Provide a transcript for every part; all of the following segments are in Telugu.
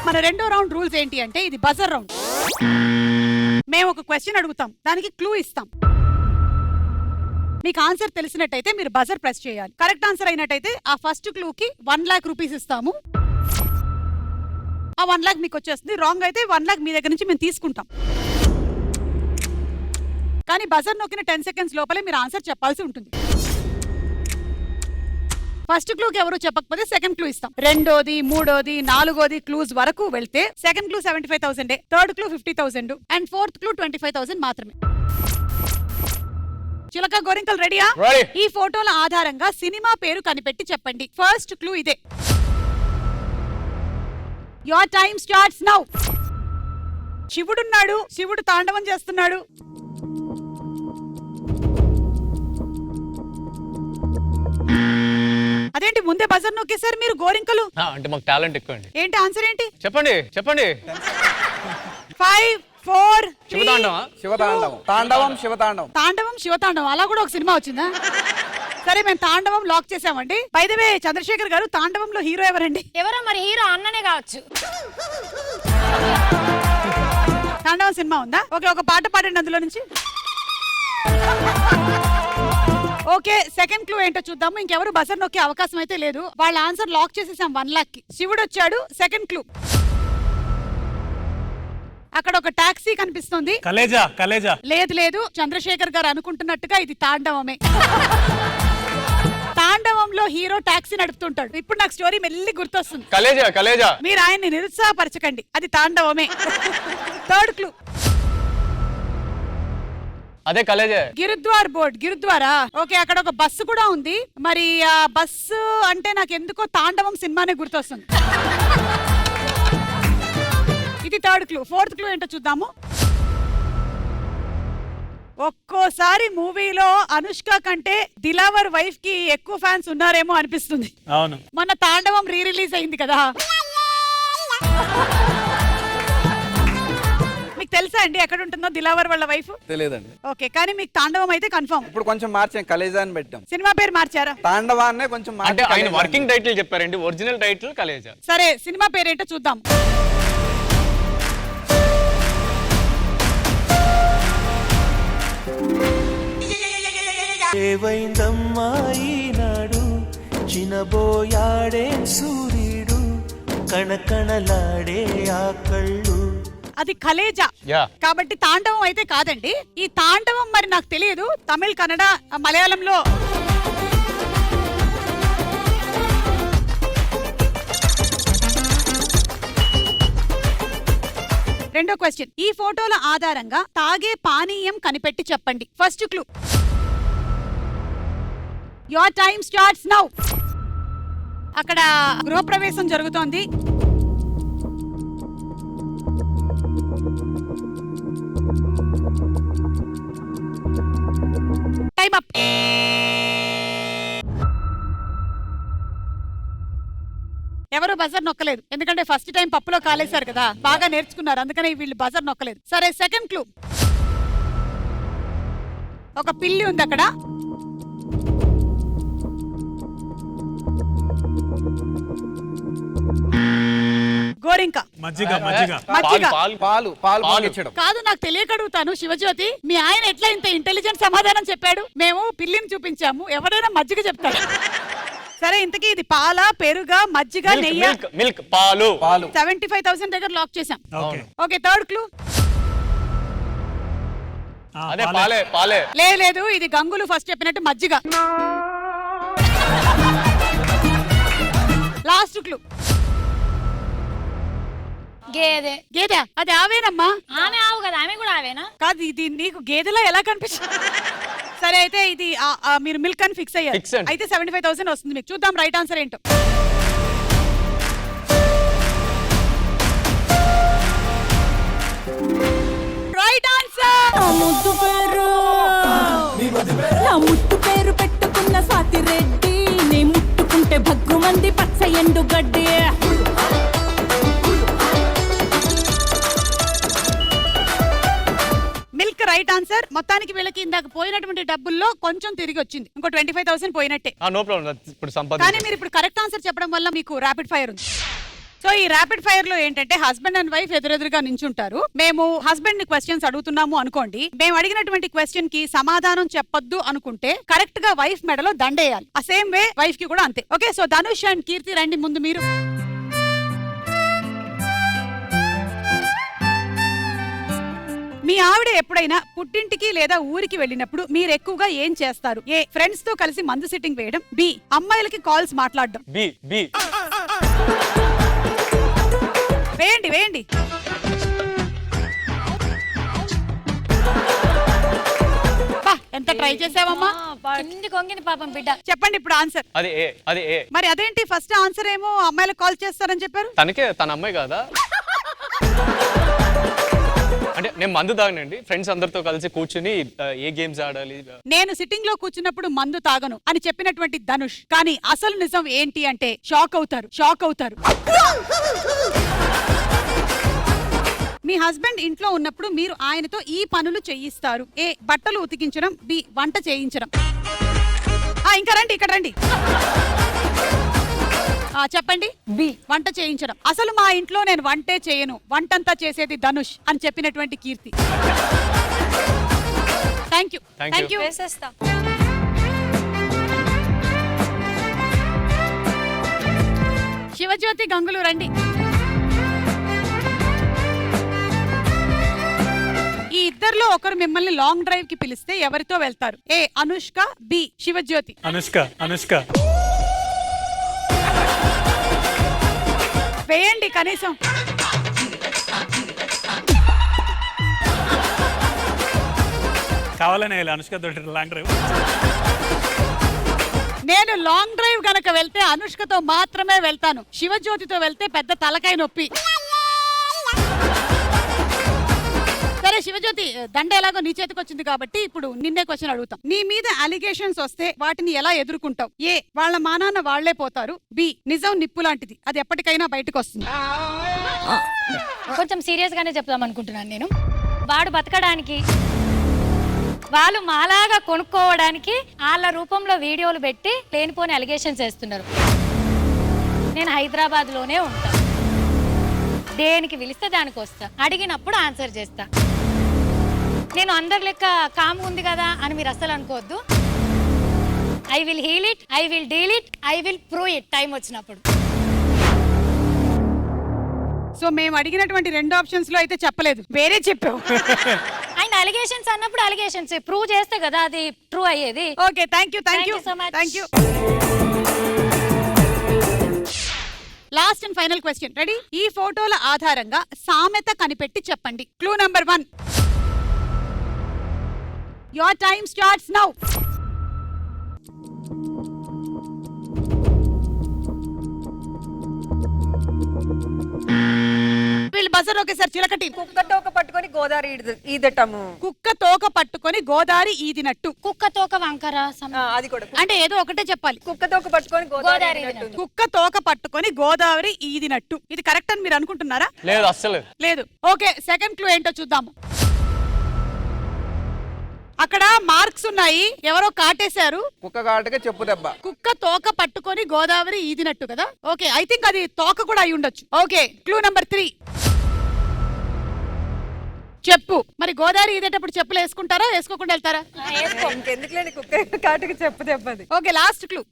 మన రెండో రౌండ్ రూల్స్ ఏంటి అంటే ఇది బజర్ రౌండ్. మేము ఒక క్వశ్చన్ అడుగుతాం, దానికి క్లూ ఇస్తాం. మీకు ఆన్సర్ తెలిసినట్టయితే మీరు బజర్ ప్రెస్ చేయాలి. కరెక్ట్ ఆన్సర్ అయినట్టయితే ఆ ఫస్ట్ క్లూ కి 1 lakh రూపీస్ ఇస్తాము. ఆ 1 lakh మీకు వచ్చేస్తుంది. రాంగ్ అయితే 1 lakh మీ దగ్గర నుంచి మేము తీసుకుంటాం. కానీ బజర్ నొక్కిన 10 seconds లోపలే మీరు ఆన్సర్ చెప్పాల్సి ఉంటుంది. ఫస్ట్ క్లూకి ఎవరు చెప్పకపోతే సెకండ్ క్లూ ఇస్తాం. రెండోది, మూడోది, నాలుగోది క్లూస్ వరకు వెళ్తే second clue 75,000, third clue 50,000 and fourth clue 25,000 మాత్రమే. చిలక గోరింకల్ రెడీయా? ఈ ఫోటోల ఆధారంగా సినిమా పేరు కనిపెట్టి చెప్పండి. ఫస్ట్ క్లూ ఇదే. Your time starts now. శివుడున్నాడు, శివుడు తాండవం చేస్తున్నాడు. అదేంటి ముందే బజర్ నొక్కేసారు మీరు గోరింకలు? అంటే మాకు టాలెంట్ ఎక్కువ అండి. ఏంటి ఆన్సర్ ఏంటి? చెప్పండి చెప్పండి. 5 4 శివతాండవా? శివతాండవం. తాండవం శివతాండవం. తాండవం శివతాండవం అలా కూడా ఒక సినిమా వచ్చిందా? సరే మేము తాండవం లాక్ చేసామండి. బై ద వే చంద్రశేఖర్ గారు, తాండవంలో హీరో ఎవరండి? ఎవరో మరి హీరో అన్ననే కావచ్చు. తాండవం సినిమా ఉందా? ఓకే, ఒక పాట పాడండి అందులో నుంచి. ఓకే, సెకండ్ క్లూ ఏంటో చూద్దాము. ఇంకెవరు బజర్ నొక్కే అవకాశం అయితే లేదు. వాళ్ళ ఆన్సర్ లాక్ చేసేసాం 1 lakh కి. శివుడు వచ్చాడు. సెకండ్ క్లూ, అక్కడ ఒక టాక్సీ కనిపిస్తుంది. కలేజా కలేజా. లేదు లేదు, చంద్రశేఖర్ గారు అనుకుంటున్నట్టుగా ఇది తాండవమే. తాండవంలో హీరో టాక్సీ నడుపుతుంటాడు. ఇప్పుడు నాకు స్టోరీ మెల్లి గుర్తొస్తుంది. కలేజా కలేజా. మీరు ఆయన్ని నిరుత్సాహపరచకండి, అది తాండవమే. థర్డ్ క్లూ, అదే కలేజా. గిరుద్వార్ బోర్డ్. గిరుద్వారా? ఓకే, అక్కడ ఒక బస్సు కూడా ఉంది. మరి ఆ బస్సు అంటే నాకు ఎందుకో తాండవం సినిమానే గుర్తొస్తుంది. ఇది థర్డ్ క్లూ. ఫోర్త్ క్లూ ఏంటో చూద్దాము. ఒక్కోసారి మూవీలో అనుష్క కంటే దిలావర్ వైఫ్ కి ఎక్కువ ఫ్యాన్స్ ఉన్నారేమో అనిపిస్తుంది. అవును, మొన్న తాండవం రీ రిలీజ్ అయింది కదా. మీకు తెలుసా అండి ఎక్కడ ఉంటుందో దిలావర్ వాళ్ళ వైఫ్? తెలియదండి. ఓకే, కానీ మీకు తాండవం అయితే కన్ఫర్మ్. ఇప్పుడు కొంచెం మార్చాం, కలేజా అని పెట్టాం. సినిమా పేరు మార్చారా? తాండవాన్నే కొంచెం అంటే ఆయన వర్కింగ్ టైటిల్ చెప్పారండి, ఒరిజినల్ టైటిల్ కలేజా. సరే, సినిమా పేరేంటో చూద్దాం. ఏవైందమ్మాయినాడు చినబోయాడే సూర్యుడు కణకణలాడే ఆ కళ్ళు. అది కలేజా కాబట్టి తాండవం అయితే కాదండి. ఈ తాండవం మరి నాకు తెలియదు. తమిళ్, కన్నడ, మలయాళంలో రెండో క్వశ్చన్. ఈ ఫోటోల ఆధారంగా తాగే పానీయం కనిపెట్టి చెప్పండి. First clue, your time starts now. అక్కడ గృహప్రవేశం జరుగుతోంది. Time up. ఎవరు బజర్ నొక్కలేదు, ఎందుకంటే ఫస్ట్ టైం పప్పులో కాలేశారు కదా, బాగా నేర్చుకున్నారు, అందుకనే వీళ్ళు బజర్ నొక్కలేదు. సరే, సెకండ్ క్లూ, ఒక పిల్లి ఉంది అక్కడ. గోరింక. మజ్జిగ మజ్జిగ మజ్జిగ. పాలు పాలు పొంగించడం. కాదు, నాకు తెలియకడుగుతాను. శివజ్యోతి, మీ ఆయన ఎట్లా ఇంత ఇంటెలిజెంట్ సమాధానం చెప్పాడు? మేము పిల్లిని చూపించాము, ఎవరైనా మజ్జిగ చెప్తారు. సరే, ఇంతకీ ఇది పాల, పెరుగా, మజ్జిగ, నెయ్యి? మిల్క్. పాలు. 75,000 దగ్గర లాక్ చేసాం. Okay, third clue. అదే పాలే పాలే. లేదు, ఇది గంగులు ఫస్ట్ చెప్పినట్టు మజ్జిగ. లాస్ట్ క్లూ, గేదె. గేదె? అది ఆవేనమ్మా. ఆమె ఆవు కదా, ఆమె కూడా ఆవేనా? కాదు, ఇది నీకు గేదెలా ఎలా కనిపిస్తుంది? సరే, అయితే ఇది మీరు మిల్క్ అని ఫిక్స్ అయ్యారు. అయితే 75,000 వస్తుంది మీకు. చూద్దాం రైట్ ఆన్సర్ ఏంటో. Right answer. నా ముద్దు పేరు పెట్టుకున్న సాతిరెడ్డి, నీ ముట్టుకుంటే భగ్గుమంది పచ్చ ఎండు గడ్డి. Milk right answer. మొత్తానికి వీళ్ళకి ఇందాక పోయినటువంటి డబ్బుల్లో కొంచెం తిరిగి వచ్చింది. ఇంకో 25,000 పోయినట్టే. No problem. ఇప్పుడు కానీ మీరు ఇప్పుడు కరెక్ట్ ఆన్సర్ చెప్పడం వల్ల మీకు ర్యాపిడ్ ఫైర్ ఉంది. సో ఈ ర్యాపిడ్ ఫైర్ లో ఏంటంటే హస్బెండ్ అండ్ వైఫ్ ఎదురెదురుగా నించుంటారు. మేము హస్బెండ్ ని క్వశ్చన్స్ అడుగుతున్నాము అనుకోండి, మేము అడిగినటువంటి క్వశ్చన్ కి సమాధానం చెప్పొద్దు అనుకుంటే కరెక్ట్ గా వైఫ్ మెడలో దండేయాలి. ఆ సేమ్ వే వైఫ్ కి కూడా అంతే. ఓకే, సో ధనుష్ అండ్ కీర్తి రండి ముందు మీరు. మీ ఆవిడ ఎప్పుడైనా పుట్టింటికి లేదా ఊరికి వెళ్ళినప్పుడు మీరు ఎక్కువగా ఏం చేస్తారు? ఏ, ఫ్రెండ్స్ తో కలిసి మందు సిట్టింగ్ వేయడం. బి, అమ్మాయిలకి కాల్స్ మాట్లాడడం. బి బి వేయండి వేయండి. బా, ఎంత ట్రై చేసావమ్మా. కింది కొంగింది పాపం బిడ్డ. చెప్పండి ఇప్పుడు ఆన్సర్. అది ఏ, అది ఏ. మరి అదేంటి ఫస్ట్ ఆన్సర్ ఏమో అమ్మాయిలకు కాల్ చేస్తారని చెప్పారు? తనకే, తన అమ్మాయి కాదా? అంటే నేను మందు తాగనండి, ఫ్రెండ్స్ అందరితో కలిసి కూర్చుని ఏ గేమ్స్ ఆడాలి. నేను సిట్టింగ్ లో కూర్చున్నప్పుడు మందు తాగను అని చెప్పినటువంటి ధనుష్, కానీ అసలు నిజం ఏంటి అంటే షాక్ అవుతారు. మీ హస్బెండ్ ఇంట్లో ఉన్నప్పుడు మీరు ఆయనతో ఈ పనులు చేయిస్తారు. ఏ, బట్టలు ఉతికించడం. బి, వంట చేయించడం. ఇంకా రండి, ఇక్కడ రండి. చెప్పండి. బి, వంట చేయించడం. అసలు మా ఇంట్లో నేను వంటే చేయను, వంటంతా చేసేది ధనుష్ అని చెప్పినటువంటి కీర్తి. Thank you. వేసేస్తా. శివజ్యోతి, గంగులు రండి. ఈ ఇద్దరిలో ఒకరు మిమ్మల్ని లాంగ్ డ్రైవ్ కి పిలిస్తే ఎవరితో వెళ్తారు? ఏ, అనుష్క. బి, శివజ్యోతి. అనుష్క. వేయండి కనీసం. కావాలనే అనుష్క తోటి లాంగ్ డ్రైవ్. నేను లాంగ్ డ్రైవ్ గనక వెళ్తే అనుష్కతో మాత్రమే వెళ్తాను. శివజ్యోతితో వెళ్తే పెద్ద తలకాయ నొప్పి. సరే శివజ్యోతి, దండ ఎలాగో నీ చేతికి వచ్చింది కాబట్టి ఇప్పుడు నిన్నే క్వశ్చన్ అడుగుతాం. నీ మీద అలిగేషన్స్ వస్తే వాటిని ఎలా ఎదుర్కొంటావు? ఏ, వాళ్ళ మానాన్న వాళ్లే పోతారు. బి, నిజం నిప్పు లాంటిది, అది ఎప్పటికైనా బయటకు వస్తుంది. కొంచెం సీరియస్ గానే చెప్దాం అనుకుంటున్నాను నేను. వాడు బతకడానికి, వాళ్ళు మాలాగా కొనుక్కోవడానికి వాళ్ళ రూపంలో వీడియోలు పెట్టి లేనిపోని అలిగేషన్స్ వేస్తున్నారు. నేను హైదరాబాద్ లోనే ఉంటా, దేనికి పిలిస్తే దానికి వస్తా, అడిగినప్పుడు ఆన్సర్ చేస్తా. నేను అందరి లెక్క కామ్ ఉంది కదా అని మీరు అస్సలు అనుకోవద్దు. I will heal it, I will deal it, I will prove it time వచ్చినప్పుడు. సో మేము అడిగినటువంటి రెండు ఆప్షన్స్ లో అయితే చెప్పలేదు, వేరే చెప్పావు. అండ్ అలిగేషన్స్ అన్నప్పుడు అలిగేషన్స్ ప్రూవ్ చేస్తే కదా అది ట్రూ అయ్యేది. Okay, thank you so much. Thank you. Last and final question. Ready? ఈ ఫోటోల ఆధారంగా సామెత కనిపెట్టి చెప్పండి. Clue number 1. Your time starts now. వీళ్ళు బజర్ ఒకేసారి చిలకటి. కుక్క తోక పట్టుకొని గోదావరి ఈదటము. కుక్క తోక పట్టుకొని గోదావరి ఈదినట్టు. కుక్క తోక వంకర అది కూడా అంటే ఏదో ఒకటే చెప్పాలి. కుక్క తోక పట్టుకొని గోదావరి కుక్క తోక పట్టుకొని గోదావరి ఈదినట్టు. ఇది కరెక్ట్ అని మీరు అనుకుంటున్నారా? లేదు, అస్సలు లేదు. ఓకే, సెకండ్ క్లూ ఏంటో చూద్దాము. అక్కడ మార్క్స్ ఉన్నాయి, ఎవరో కాటేశారు. కుక్క కాటగా చెప్పు దెబ్బ. కుక్క తోక పట్టుకొని గోదావరి ఈదినట్టు కదా. ఓకే, ఐ థింక్ అది తోక కూడా అయి ఉండొచ్చు. Okay, clue number 3. చెప్పు. మరి గోదావరి ఈదేటప్పుడు చెప్పులు వేసుకుంటారా, వేసుకోకుండా వెళ్తారా? ఇంకెందుకు లేని కుక్క కాటకి చెప్పు దెబ్బది. Okay, last clue.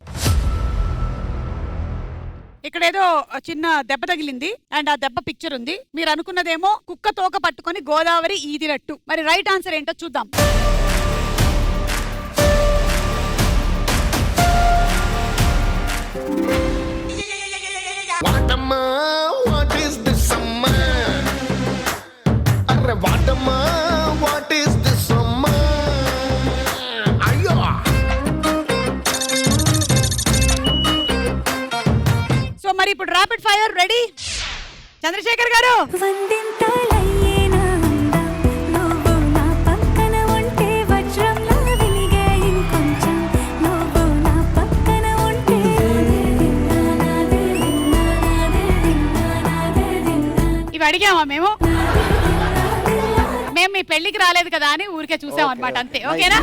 ఇక్కడ ఏదో చిన్న దెబ్బ తగిలింది అండ్ ఆ దెబ్బ పిక్చర్ ఉంది. మీరు అనుకున్నదేమో కుక్క తోక పట్టుకొని గోదావరి ఈదినట్టు. మరి రైట్ ఆన్సర్ ఏంటో చూద్దాం. వాటమ్మా వాట్ ఈస్ దిస్ అమ్మా, అరే వాటమ్మా వాట్ ఈస్ దిస్ అమ్మా, అయ్యో. సో మరి ఇప్పుడు ర్యాపిడ్ ఫైర్ రెడీ? చంద్రశేఖర్ గారు. ఇవి అడిగామా మేము మీ పెళ్లికి రాలేదు కదా అని ఊరికే చూసాం అనమాట, అంతే. ఓకేనా?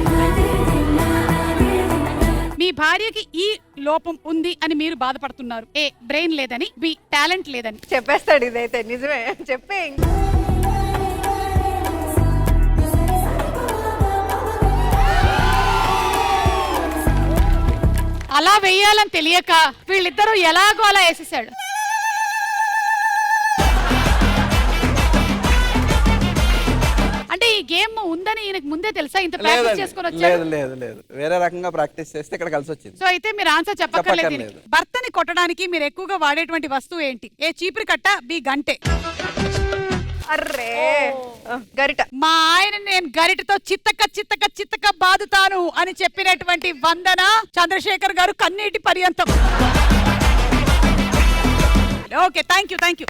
మీ భార్యకి ఈ లోపం ఉంది అని మీరు బాధపడుతున్నారు? ఏ బ్రెయిన్ లేదని, బి టాలెంట్ లేదని. చెప్పేస్తాడు ఇదైతే నిజమే చెప్పే అలా వెయ్యాలని తెలియక వీళ్ళిద్దరూ ఎలాగో అలా వేసేసాడు. అంటే ఈ గేమ్ ఉందని ఈయనకు ముందే తెలుసా? ఇంత ప్రాక్టీస్ చేసుకొని వచ్చాడు? లేదు లేదు లేదు, వేరే రకంగా ప్రాక్టీస్ చేస్తే ఇక్కడ కలిసి వచ్చింది. సో అయితే మీరు ఆన్సర్ చెప్పక్కర్లేదు. చెప్పక్కర్లేదు. దీనికి భర్తని కొట్టడానికి మీరు ఎక్కువగా వాడేటువంటి వస్తువు ఏంటి? ఏ చీపురు కట్ట, బి గంటె. అర్రే గరిట. మా ఆయన నేను గరిటతో చిత్తక బాదుతాను అని చెప్పినటువంటి వందన చంద్రశేఖర్ గారు కన్నీటి పర్యంతం. Okay, thank you.